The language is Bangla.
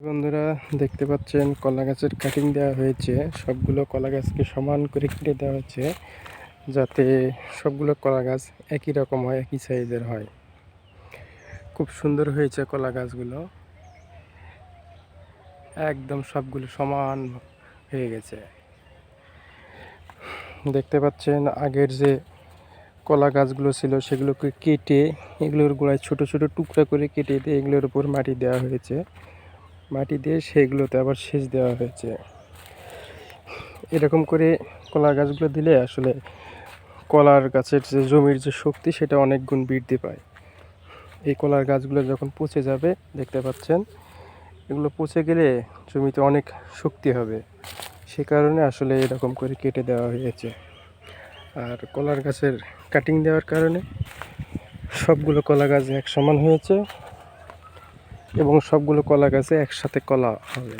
বন্ধুরা দেখতে পাচ্ছেন কলা গাছের কাটিং দেওয়া হয়েছে। সবগুলো কলা গাছকে সমান করে কেটে দেওয়া হয়েছে যাতে সবগুলো কলা গাছ একই রকম হয়, একই সাইজের হয়। খুব সুন্দর হয়েছে কলা গাছগুলো, একদম সবগুলো সমান হয়ে গেছে। দেখতে পাচ্ছেন আগের যে কলা গাছগুলো ছিল সেগুলোকে কেটে এগুলোর গোড়ায় ছোট ছোট টুকরা করে কেটে দিয়ে এগুলোর উপর মাটি দেওয়া হয়েছে। মাটি দিয়ে সেগুলোতে আবার সেচ দেওয়া হয়েছে। এরকম করে কলা গাছগুলো দিলে আসলে কলার গাছের যে জমির যে শক্তি সেটা অনেক গুণ বৃদ্ধি পায়। এই কলার গাছগুলো যখন পচে যাবে, দেখতে পাচ্ছেন এগুলো পচে গেলে জমিতে অনেক শক্তি হবে, সে কারণে আসলে এরকম করে কেটে দেওয়া হয়েছে। আর কলার গাছের কাটিং দেওয়ার কারণে সবগুলো কলা গাছ এক সমান হয়েছে এবং সবগুলো কলা গাছে একসাথে কলা হবে।